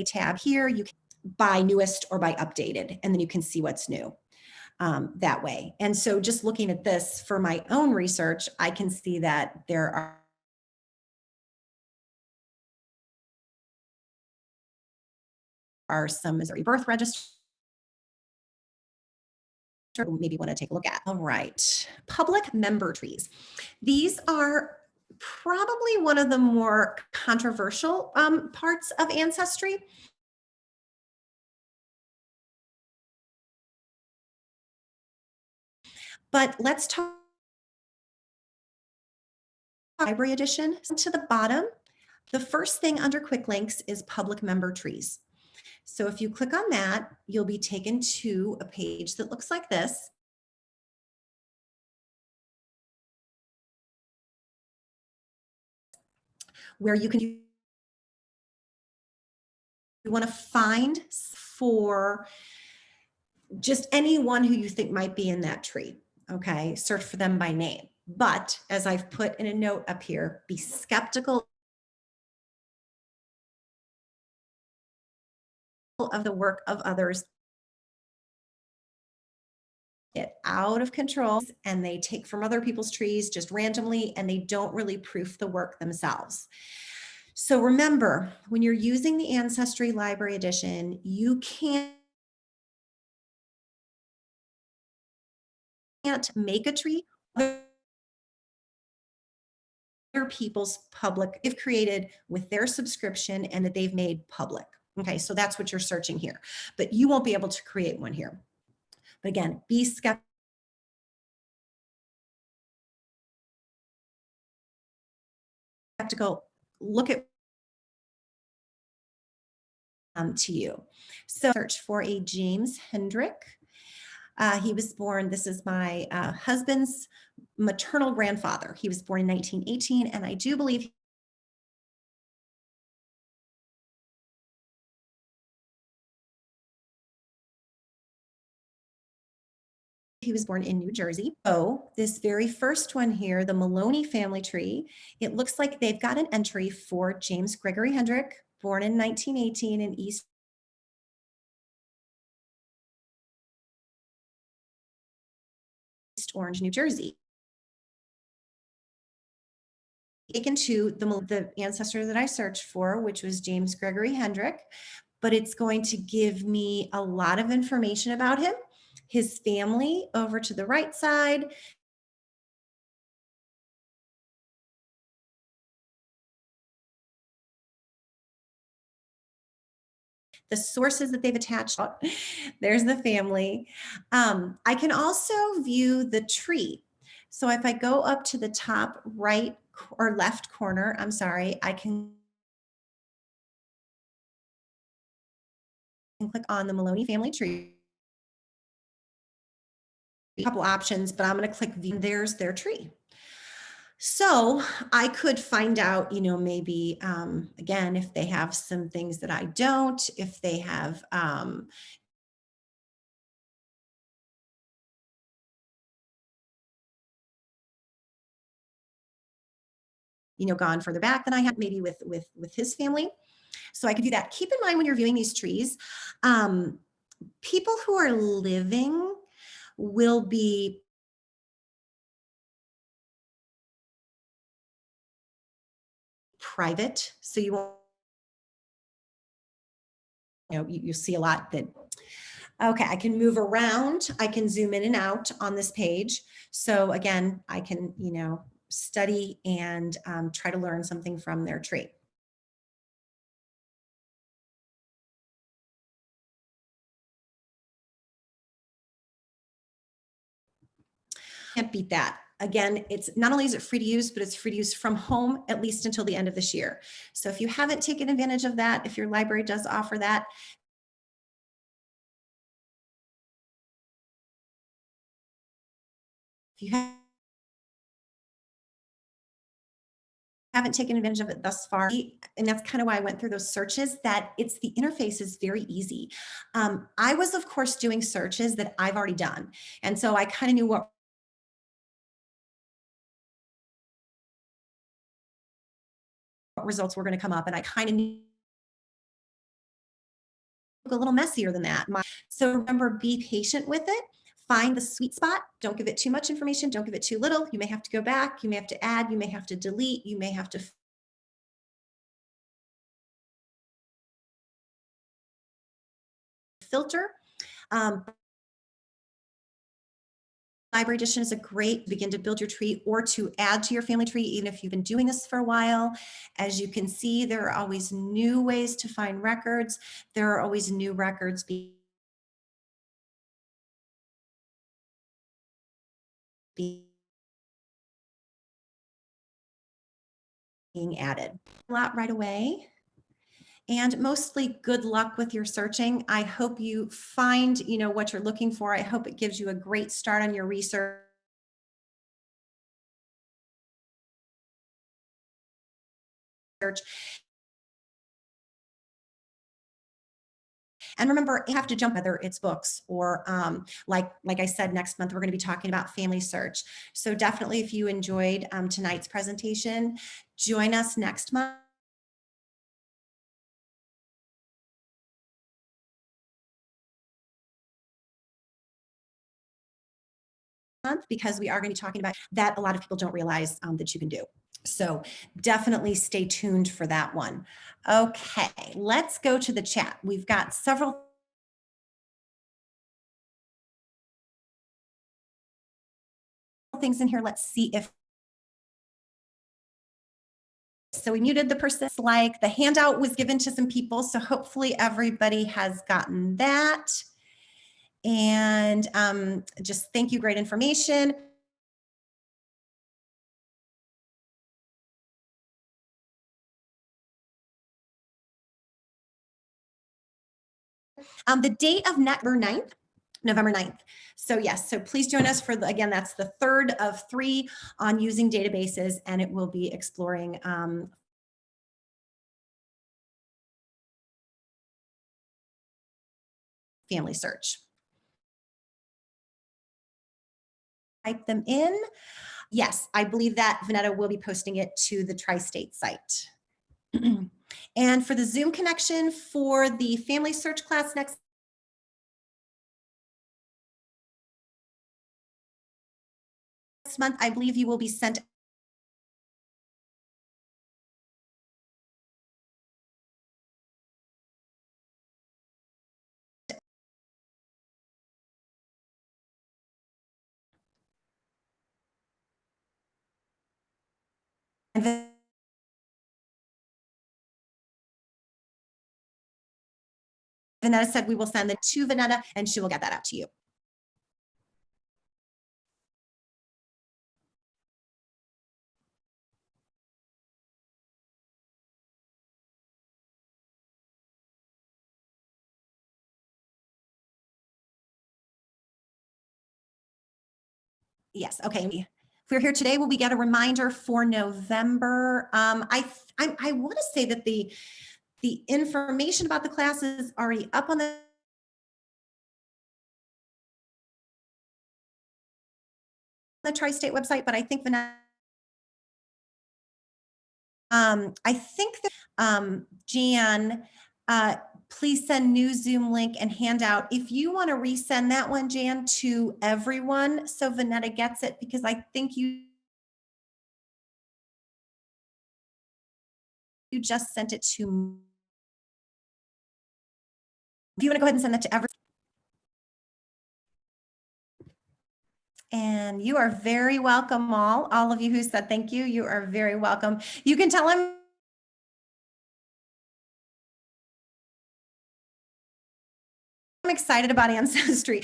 tab here. You can buy newest or buy updated, and then you can see what's new that way. And so just looking at this for my own research, I can see that there are some Missouri birth registers maybe want to take a look at. All right, public member trees. These are probably one of the more controversial parts of Ancestry. But let's talk library edition. To the bottom, the first thing under quick links is public member trees. So if you click on that, you'll be taken to a page that looks like this. Where you want to find for just anyone who you think might be in that tree. Okay, search for them by name. But as I've put in a note up here, be skeptical of the work of others. Get out of control and they take from other people's trees just randomly and they don't really proof the work themselves. So remember, when you're using the Ancestry Library Edition, you can't make a tree other people's public they've created with their subscription and that they've made public. Okay, so that's what you're searching here, but you won't be able to create one here. But again, be skeptical. Look at to you. So search for a James Hendrick. He was born, this is my husband's maternal grandfather. He was born in 1918, and I do believe he was born in New Jersey. So this very first one here, the Maloney family tree, it looks like they've got an entry for James Gregory Hendrick, born in 1918 in East Orange, New Jersey. Taken to the ancestor that I searched for, which was James Gregory Hendrick, but it's going to give me a lot of information about him, his family over to the right side, the sources that they've attached. There's the family. I can also view the tree. So if I go up to the top right or left corner, I'm sorry, I can click on the Maloney family tree. A couple options, but I'm going to click view. There's their tree. So I could find out, maybe, again, if they have some things that I don't, if they have, gone further back than I had, maybe with his family. So I could do that. Keep in mind when you're viewing these trees, people who are living will be private. So you won't, you see a lot that, okay, I can move around. I can zoom in and out on this page. So again, I can, study and try to learn something from their tree. Can't beat that. Again, it's not only is it free to use, but it's free to use from home, at least until the end of this year. So if you haven't taken advantage of that, if your library does offer that, if you have haven't taken advantage of it thus far, and that's kind of why I went through those searches, that it's the interface is very easy. I was, of course, doing searches that I've already done. And so I kind of knew what results were going to come up, and I kind of knew a little messier than that. So remember, be patient with it. Find the sweet spot. Don't give it too much information. Don't give it too little. You may have to go back. You may have to add. You may have to delete. You may have to filter. Library Edition is a great begin to build your tree or to add to your family tree, even if you've been doing this for a while. As you can see, there are always new ways to find records. There are always new records being added. A lot right away. And mostly good luck with your searching. I hope you find, what you're looking for. I hope it gives you a great start on your research. And remember, you have to jump, whether it's books or like I said, next month, we're going to be talking about family search. So definitely, if you enjoyed tonight's presentation, join us next month. Because we are going to be talking about that a lot of people don't realize that you can do. So definitely stay tuned for that one. Okay, let's go to the chat. We've got several things in here. Let's see if so we muted the person. Like the handout was given to some people, so hopefully everybody has gotten that. And just thank you, great information. The date of November 9th. So yes, so please join us for, again, that's the third of 3 on using databases, and it will be exploring family search. Type them in. Yes, I believe that Vanetta will be posting it to the Tri-State site. And for the Zoom connection for the family search class next month, I believe you will be sent and Vanetta said we will send it to Vanetta and she will get that out to you. Yes, okay. If we're here today, will we get a reminder for November? I want to say that the information about the class is already up on the Tri-State website, but I think Vanessa, I think that Jan, please send new Zoom link and handout. If you want to resend that one, Jan, to everyone so Vanetta gets it, because I think you just sent it to. If you want to go ahead and send that to everyone. And you are very welcome, all of you who said thank you. You are very welcome. You can tell him I'm excited about Ancestry.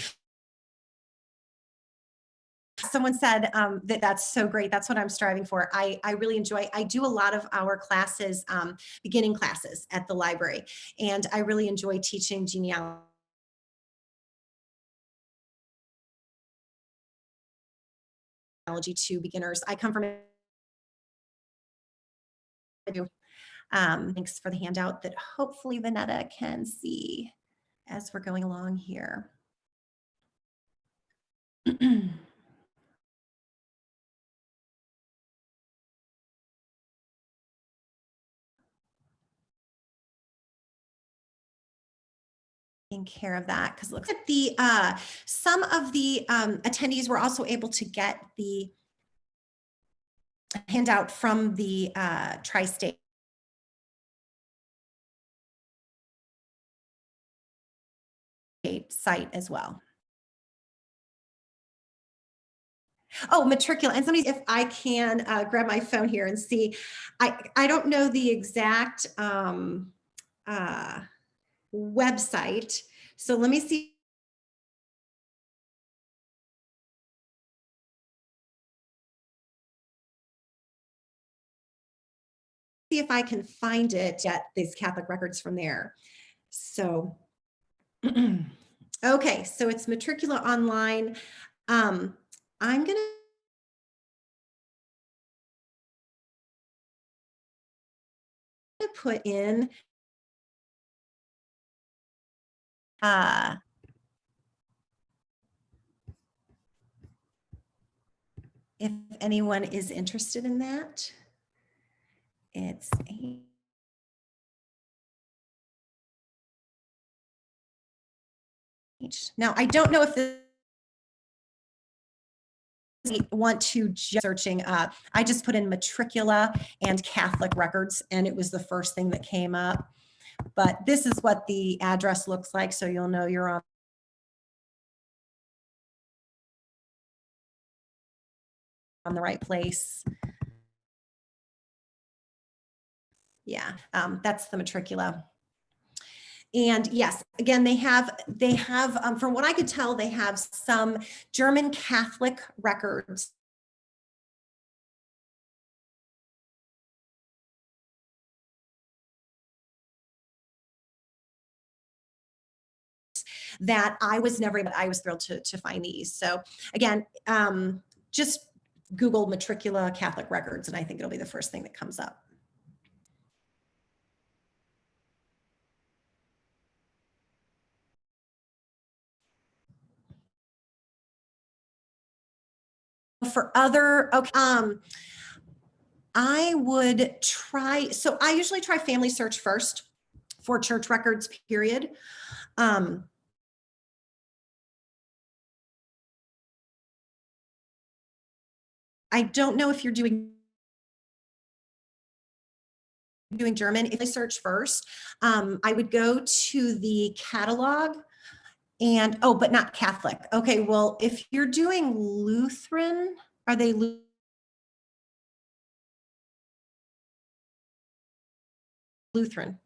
Someone said that's so great. That's what I'm striving for. I really enjoy. I do a lot of our classes, beginning classes at the library, and I really enjoy teaching genealogy to beginners. I come from Thanks for the handout that hopefully Vanetta can see as we're going along here. Taking care of that, because look at the some of the attendees were also able to get the handout from the tri-state site as well. Oh, matricula. And somebody, if I can grab my phone here and see, I don't know the exact website. So let me see. See if I can find it, get these Catholic records from there. So, okay, so it's Matricula Online. I'm gonna put in if anyone is interested in that. It's now I don't know if this want to just searching up. I just put in matricula and Catholic records and it was the first thing that came up. But this is what the address looks like, so you'll know you're on the right place. Yeah, that's the matricula. And yes, again, they have from what I could tell, they have some German Catholic records that I was never able, I was thrilled to find these. So again, just Google matricula Catholic records, and I think it'll be the first thing that comes up. For other, okay, I would try, so I usually try Family Search first for church records, period. I don't know if you're doing German. If I search first, I would go to the catalog and, oh, but not Catholic. Okay, well, if you're doing Lutheran, are they Lutheran?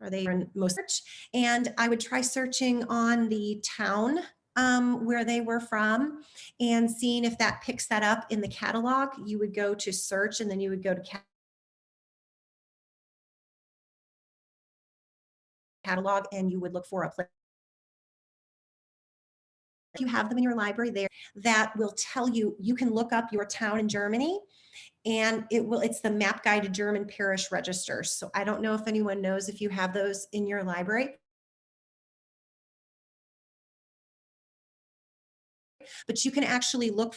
Are they in most search? And I would try searching on the town where they were from and seeing if that picks that up in the catalog. You would go to search and then you would go to catalog and you would look for a place. If you have them in your library there, that will tell you, you can look up your town in Germany and it's the map guide to German parish registers. So I don't know if anyone knows if you have those in your library. But you can actually look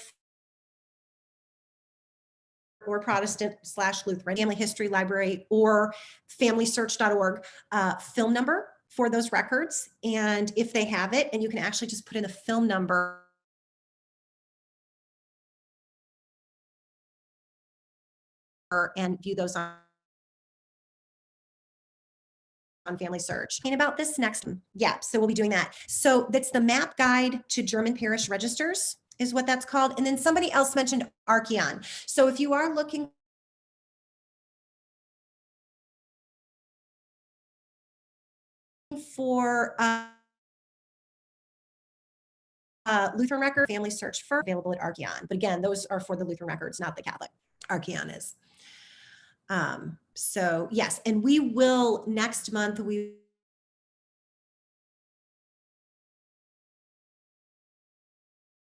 or Protestant/Lutheran Family History Library or FamilySearch.org film number for those records. And if they have it, and you can actually just put in the film number and view those on Family Search. And about this next, yeah, so we'll be doing that. So that's the map guide to German parish registers is what that's called. And then somebody else mentioned Archeon. So if you are looking for Lutheran record, Family Search for available at Archeon. But again, those are for the Lutheran records, not the Catholic. Archeon is. So yes, and we will next month, we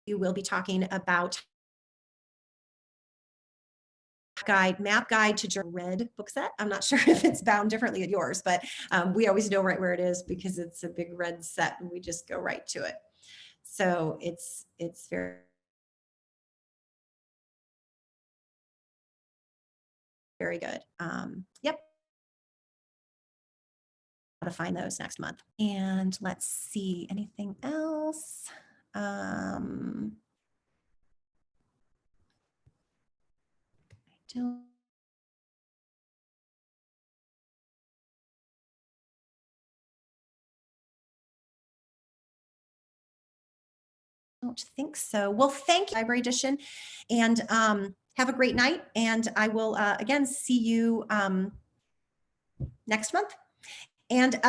will be talking about map guide to red book set. I'm not sure if it's bound differently at yours, but we always know right where it is because it's a big red set and we just go right to it. So it's very, very good. Yep. To find those next month. And let's see, anything else? I don't think so. Well, thank you, Library Edition, and have a great night. And I will again see you next month. And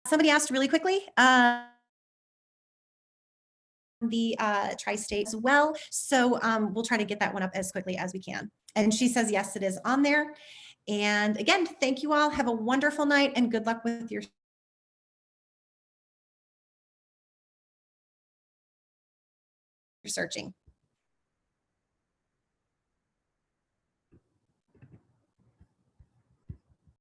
somebody asked really quickly. The tri-state as well. So we'll try to get that one up as quickly as we can. And she says, yes, it is on there. And again, thank you all. Have a wonderful night and good luck with your searching.